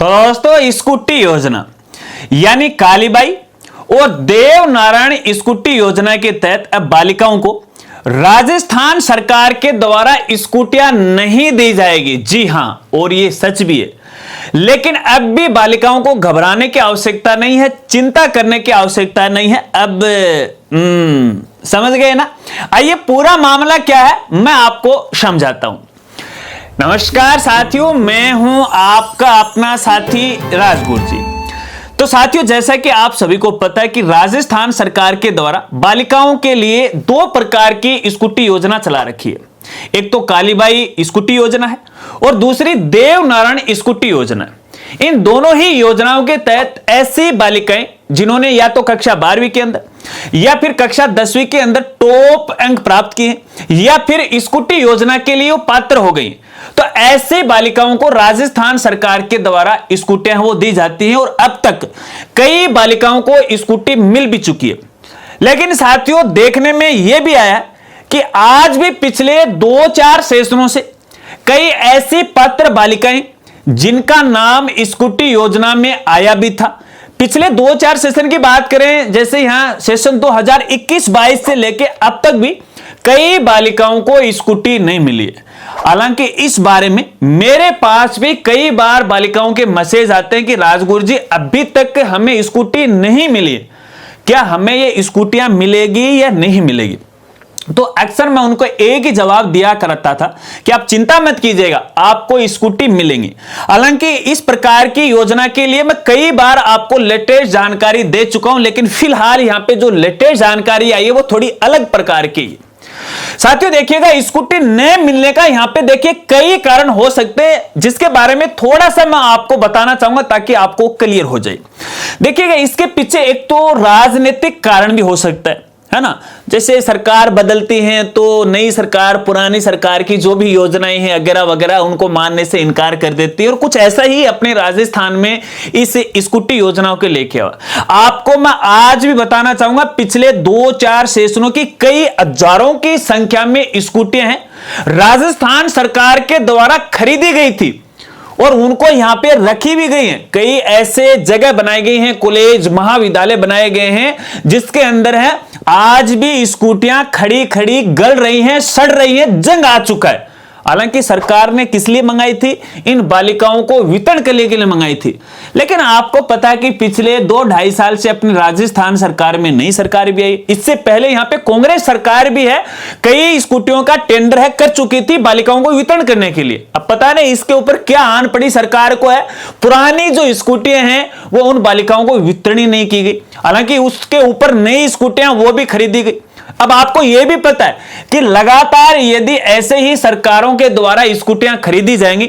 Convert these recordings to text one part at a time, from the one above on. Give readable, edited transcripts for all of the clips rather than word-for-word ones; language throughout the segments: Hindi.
तो दोस्तों, स्कूटी योजना यानी कालीबाई और देव नारायण स्कूटी योजना के तहत अब बालिकाओं को राजस्थान सरकार के द्वारा स्कूटियां नहीं दी जाएगी। जी हां, और ये सच भी है। लेकिन अब भी बालिकाओं को घबराने की आवश्यकता नहीं है, चिंता करने की आवश्यकता नहीं है। अब समझ गए ना? आइए पूरा मामला क्या है मैं आपको समझाता हूं। नमस्कार साथियों, मैं हूं आपका अपना साथी राजगुरु जी। तो साथियों, जैसा कि आप सभी को पता है कि राजस्थान सरकार के द्वारा बालिकाओं के लिए दो प्रकार की स्कूटी योजना चला रखी है। एक तो कालीबाई स्कूटी योजना है और दूसरी देव नारायण स्कूटी योजना है। इन दोनों ही योजनाओं के तहत ऐसी बालिकाएं जिन्होंने या तो कक्षा 12वीं के अंदर या फिर कक्षा 10वीं के अंदर टॉप अंक प्राप्त किए या फिर स्कूटी योजना के लिए वो पात्र हो गई, तो ऐसे बालिकाओं को राजस्थान सरकार के द्वारा स्कूटियां वो दी जाती हैं और अब तक कई बालिकाओं को स्कूटी मिल भी चुकी है। लेकिन साथियों, देखने में यह भी आया कि आज भी पिछले 2-4 सेशनों से कई ऐसी पात्र बालिकाएं जिनका नाम स्कूटी योजना में आया भी था। पिछले 2-4 सेशन की बात करें, जैसे यहां सेशन 2021-22 से लेके अब तक भी कई बालिकाओं को स्कूटी नहीं मिली है। हालांकि इस बारे में मेरे पास भी कई बार बालिकाओं के मैसेज आते हैं कि राजगुरु जी, अभी तक हमें स्कूटी नहीं मिली है, क्या हमें ये स्कूटियां मिलेगी या नहीं मिलेगी? तो अक्सर मैं उनको एक ही जवाब दिया करता था कि आप चिंता मत कीजिएगा, आपको स्कूटी मिलेंगी। हालांकि इस प्रकार की योजना के लिए मैं कई बार आपको लेटेस्ट जानकारी दे चुका हूं, लेकिन फिलहाल यहां पे जो लेटेस्ट जानकारी आई है वो थोड़ी अलग प्रकार की है। साथियों देखिएगा, स्कूटी न मिलने का यहां पे देखिए कई कारण हो सकते हैं, जिसके बारे में थोड़ा सा मैं आपको बताना चाहूंगा ताकि आपको क्लियर हो जाए। देखिएगा, इसके पीछे एक तो राजनीतिक कारण भी हो सकता है ना। जैसे सरकार बदलती है तो नई सरकार पुरानी सरकार की जो भी योजनाएं हैं वगैरह वगैरह उनको मानने से इनकार कर देती है, और कुछ ऐसा ही अपने राजस्थान में इस स्कूटी योजनाओं के लेके आया। आपको मैं आज भी बताना चाहूंगा, पिछले 2-4 सेशनों की कई हजारों की संख्या में स्कूटियां हैं राजस्थान सरकार के द्वारा खरीदी गई थी और उनको यहां पे रखी भी गई हैं। कई ऐसे जगह बनाई गई हैं, कॉलेज महाविद्यालय बनाए गए हैं जिसके अंदर है आज भी स्कूटियां खड़ी खड़ी गल रही हैं, सड़ रही हैं, जंग आ चुका है। हालांकि सरकार ने किस लिए मंगाई थी? इन बालिकाओं को वितरण करने के लिए मंगाई थी। लेकिन आपको पता है कि पिछले 2-2.5 साल से अपनी राजस्थान सरकार में नई सरकार भी आई, इससे पहले यहां पे कांग्रेस सरकार भी है, कई स्कूटियों का टेंडर है कर चुकी थी बालिकाओं को वितरण करने के लिए। अब पता नहीं इसके ऊपर क्या आन पड़ी सरकार को है, पुरानी जो स्कूटियां हैं वो उन बालिकाओं को वितरण ही नहीं की गई। हालांकि उसके ऊपर नई स्कूटियां वो भी खरीदी गई। अब आपको यह भी पता है कि लगातार यदि ऐसे ही सरकारों के द्वारा स्कूटियां खरीदी जाएंगी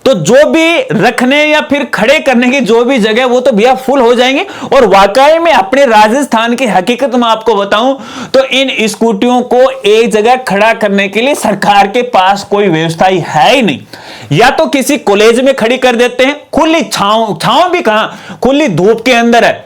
तो जो भी रखने या फिर खड़े करने की जो भी जगह वो तो भैया फुल हो जाएंगे। और वाकई में अपने राजस्थान की हकीकत में आपको बताऊं तो इन स्कूटियों को एक जगह खड़ा करने के लिए सरकार के पास कोई व्यवस्था ही है ही नहीं। या तो किसी कॉलेज में खड़ी कर देते हैं, खुली छांव भी कहां, खुली धूप के अंदर है,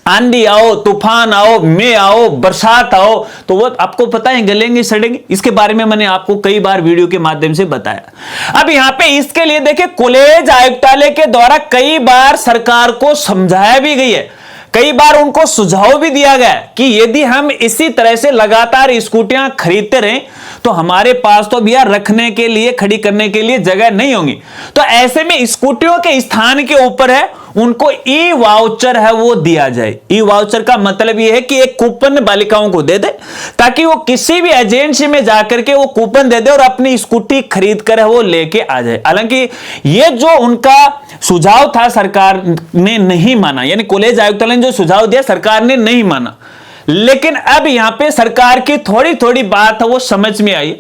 आंधी आओ, तूफान आओ, में आओ, बरसात आओ तो वो आपको पता है गलेंगे सड़ेंगे। इसके बारे में मैंने आपको कई बार वीडियो के माध्यम से बताया। अब यहां पे इसके लिए देखिए, कॉलेज आयुक्तालय के द्वारा कई बार सरकार को समझाया भी गई है, कई बार उनको सुझाव भी दिया गया कि यदि हम इसी तरह से लगातार स्कूटियां खरीदते रहें तो हमारे पास तो भैया रखने के लिए, खड़ी करने के लिए जगह नहीं होंगी। तो ऐसे में स्कूटियों के स्थान के ऊपर है उनको ई वाउचर है वो दिया जाए। ई वाउचर का मतलब यह है कि एक कूपन बालिकाओं को दे दे ताकि वो किसी भी एजेंसी में जाकर के वो कूपन दे दे और अपनी स्कूटी खरीद कर वो लेके आ जाए। हालांकि ये जो उनका सुझाव था सरकार ने नहीं माना, यानी कॉलेज आयुक्तालय ने जो सुझाव दिया सरकार ने नहीं माना। लेकिन अब यहां पे सरकार की थोड़ी थोड़ी बात है वो समझ में आई।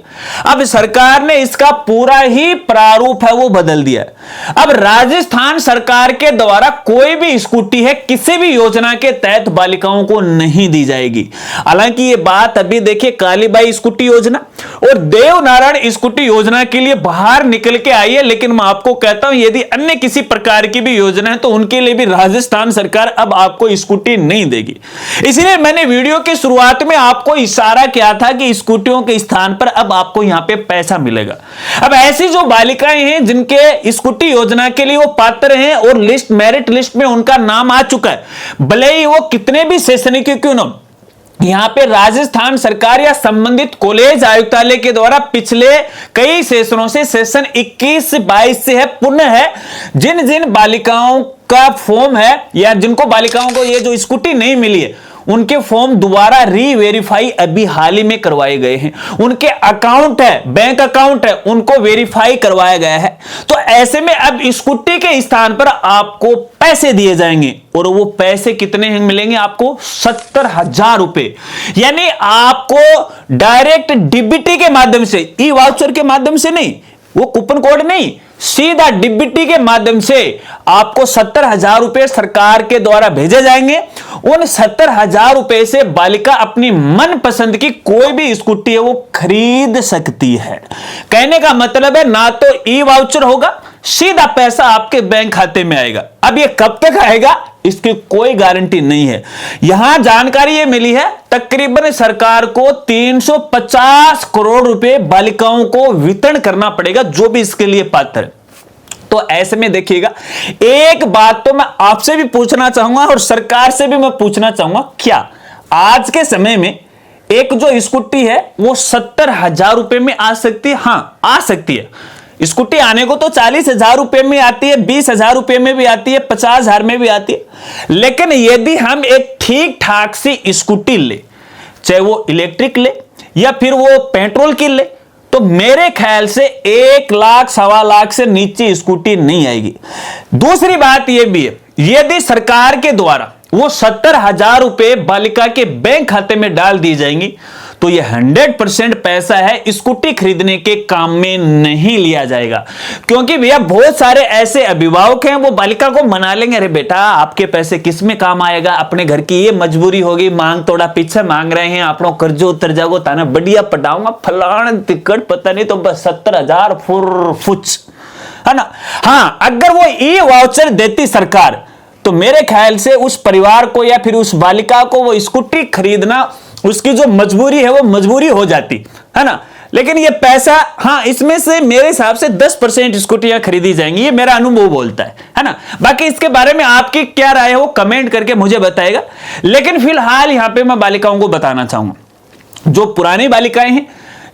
अब सरकार ने इसका पूरा ही प्रारूप है वो बदल दिया। अब राजस्थान सरकार के द्वारा कोई भी स्कूटी है किसी भी योजना के तहत बालिकाओं को नहीं दी जाएगी। हालांकि ये बात अभी देखिए कालीबाई स्कूटी योजना और देव नारायण स्कूटी योजना के लिए बाहर निकल के आई है, लेकिन मैं आपको कहता हूं यदि अन्य किसी प्रकार की भी योजना है तो उनके लिए भी राजस्थान सरकार अब आपको स्कूटी नहीं देगी। इसलिए मैंने वीडियो की शुरुआत में आपको इशारा किया था कि स्कूटियों के स्थान पर अब आपको यहां पे पैसा मिलेगा। अब ऐसी जो बालिकाएं हैं जिनके स्कूटी योजना के लिए वो पात्र हैं और लिस्ट, मेरिट लिस्ट में उनका नाम आ चुका है, भले ही वो कितने भी शैक्षणिक क्यों ना, यहां पे राजस्थान सरकार या संबंधित कॉलेज आयुक्तालय के द्वारा पिछले कई सेशनों से सेशन 21-22 से है, पुनः है, जिन जिन बालिकाओं का फॉर्म है या जिनको बालिकाओं को ये जो स्कूटी नहीं मिली है उनके फॉर्म दोबारा री-वेरीफाई अभी हाल ही में करवाए गए हैं। उनके अकाउंट है, बैंक अकाउंट है, उनको वेरीफाई करवाया गया है। तो ऐसे में अब स्कूटी के स्थान पर आपको पैसे दिए जाएंगे और वो पैसे कितने मिलेंगे आपको? 70,000 रुपए। यानी आपको डायरेक्ट डीबीटी के माध्यम से, ई वाउचर के माध्यम से नहीं, वो कूपन कोड नहीं, सीधा डीबीटी के माध्यम से आपको 70,000 रुपए सरकार के द्वारा भेजे जाएंगे। उन 70,000 रुपए से बालिका अपनी मनपसंद की कोई भी स्कूटी है वो खरीद सकती है। कहने का मतलब है ना तो ई वाउचर होगा, सीधा पैसा आपके बैंक खाते में आएगा। अब ये कब तक आएगा इसकी कोई गारंटी नहीं है। यहां जानकारी ये मिली है तकरीबन सरकार को 350 करोड़ रुपए बालिकाओं को वितरण करना पड़ेगा जो भी इसके लिए पात्र है। तो ऐसे में देखिएगा, एक बात तो मैं आपसे भी पूछना चाहूंगा और सरकार से भी मैं पूछना चाहूंगा, क्या आज के समय में एक जो स्कूटी है वो 70,000 रुपए में आ सकती है? हां, आ सकती है। स्कूटी आने को तो 40,000 रुपए में आती है, 20,000 रुपए में भी आती है, 50,000 में भी आती है। लेकिन यदि हम एक ठीक ठाक सी स्कूटी ले, चाहे वो इलेक्ट्रिक ले या फिर वो पेट्रोल की ले, तो मेरे ख्याल से 1 लाख, 1.25 लाख से नीचे स्कूटी नहीं आएगी। दूसरी बात यह भी है, यदि सरकार के द्वारा वो 70,000 रुपए बालिका के बैंक खाते में डाल दी जाएंगी तो ये 100% पैसा है स्कूटी खरीदने के काम में नहीं लिया जाएगा। क्योंकि भैया बहुत सारे ऐसे अभिभावक हैं वो बालिका को मना लेंगे, अरे बेटा आपके पैसे किस में काम आएगा, अपने घर की ये मजबूरी होगी, मांग थोड़ा पीछे मांग रहे हैं, आप लोग कर्जो उतर जाओ, ताना बढ़िया पटाऊंगा फलान टिकट पता नहीं, तो बस 70,000 फुच, है ना। हाँ, अगर वो ई वाउचर देती सरकार तो मेरे ख्याल से उस परिवार को या फिर उस बालिका को वो स्कूटी खरीदना, उसकी जो मजबूरी है वो मजबूरी हो जाती है ना। लेकिन ये पैसा, हाँ, इसमें से मेरे हिसाब से 10% स्कूटियां खरीदी जाएंगी, ये मेरा अनुभव बोलता है ना। बाकी इसके बारे में आपकी क्या राय है वो कमेंट करके मुझे बताएगा। लेकिन फिलहाल यहां पे मैं बालिकाओं को बताना चाहूंगा, जो पुरानी बालिकाएं हैं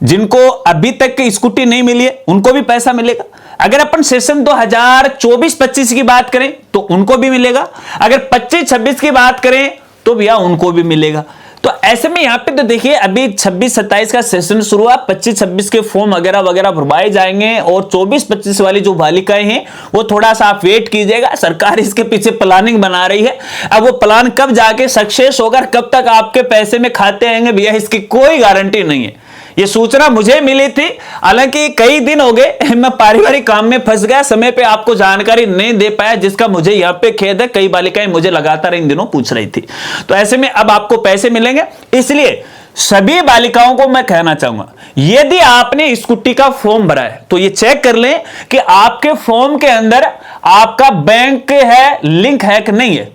जिनको अभी तक स्कूटी नहीं मिली है उनको भी पैसा मिलेगा। अगर अपन सेशन 2024-25 की बात करें तो उनको भी मिलेगा, अगर 25-26 की बात करें तो भैया उनको भी मिलेगा। तो ऐसे में यहां पे तो देखिए अभी 26-27 का सेशन शुरू हुआ, 25-26 के फॉर्म वगैरह वगैरह भरवाए जाएंगे और 24-25 वाली जो बालिकाएं हैं वो थोड़ा सा आप वेट कीजिएगा, सरकार इसके पीछे प्लानिंग बना रही है। अब वो प्लान कब जाके सक्सेस होगा, कब तक आपके पैसे में खाते आएंगे भैया इसकी कोई गारंटी नहीं है। ये सूचना मुझे मिली थी, हालांकि कई दिन हो गए मैं पारिवारिक काम में फंस गया, समय पे आपको जानकारी नहीं दे पाया, जिसका मुझे यहां पे खेद है। कई बालिकाएं मुझे लगातार इन दिनों पूछ रही थी। तो ऐसे में अब आपको पैसे मिलेंगे, इसलिए सभी बालिकाओं को मैं कहना चाहूंगा, यदि आपने स्कूटी का फॉर्म भरा है तो ये चेक कर लें कि आपके फॉर्म के अंदर आपका बैंक है, लिंक है कि नहीं है।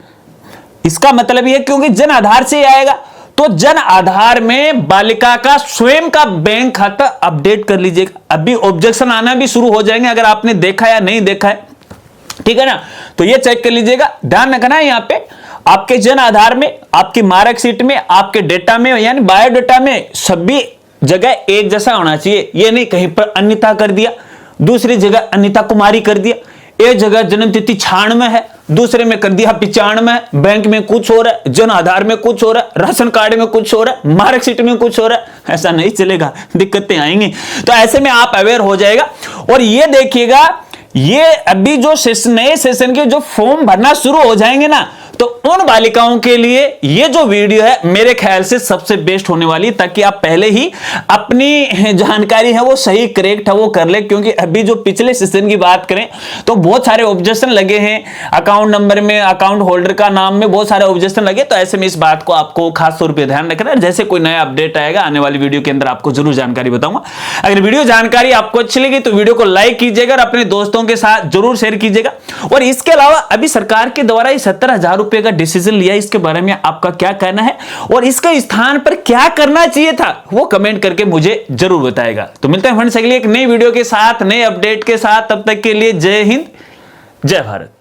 इसका मतलब यह, क्योंकि जन आधार से आएगा, तो जन आधार में बालिका का स्वयं का बैंक खाता अपडेट कर लीजिएगा। अभी ऑब्जेक्शन आना भी शुरू हो जाएंगे अगर आपने देखा या नहीं देखा है, ठीक है ना। तो ये चेक कर लीजिएगा, ध्यान रखना है यहां पे आपके जन आधार में, आपकी मार्कशीट में, आपके डेटा में, यानी बायोडेटा में सभी जगह एक जैसा होना चाहिए। ये नहीं कहीं पर अनिता कर दिया, दूसरी जगह अनिता कुमारी कर दिया, एक जगह जन्म तिथि 96 है, दूसरे में कर दिया 95, बैंक में कुछ हो रहा है, जन आधार में कुछ हो रहा है, राशन कार्ड में कुछ हो रहा है, मार्कशीट में कुछ हो रहा है। ऐसा नहीं चलेगा, दिक्कतें आएंगी। तो ऐसे में आप अवेयर हो जाएगा। और ये देखिएगा, ये अभी जो नए सेशन के जो फॉर्म भरना शुरू हो जाएंगे ना, तो उन बालिकाओं के लिए ये जो वीडियो है मेरे ख्याल से सबसे बेस्ट होने वाली, ताकि आप पहले ही अपनी जानकारी है वो सही करेक्ट है वो कर ले। क्योंकि अभी जो पिछले सेशन की बात करें तो बहुत सारे ऑब्जेक्शन लगे हैं, अकाउंट नंबर में, अकाउंट होल्डर का नाम में बहुत सारे ऑब्जेक्शन लगे। तो ऐसे में इस बात को आपको खास तौर पर ध्यान रखना है। जैसे कोई नया अपडेट आएगा आने वाली वीडियो के अंदर आपको जरूर जानकारी बताऊंगा। अगर वीडियो जानकारी आपको अच्छी लगी तो वीडियो को लाइक कीजिएगा और अपने दोस्तों के साथ जरूर शेयर कीजिएगा। और इसके अलावा अभी सरकार के द्वारा ये 70,000 रुपए का डिसीजन लिया, इसके बारे में आपका क्या कहना है और इसके स्थान पर क्या करना चाहिए था, वो कमेंट करके मुझे जरूर बताएगा। तो मिलते हैं फ्रेंड्स अगली एक नई वीडियो के साथ, नए अपडेट के साथ। तब तक के लिए जय हिंद, जय भारत।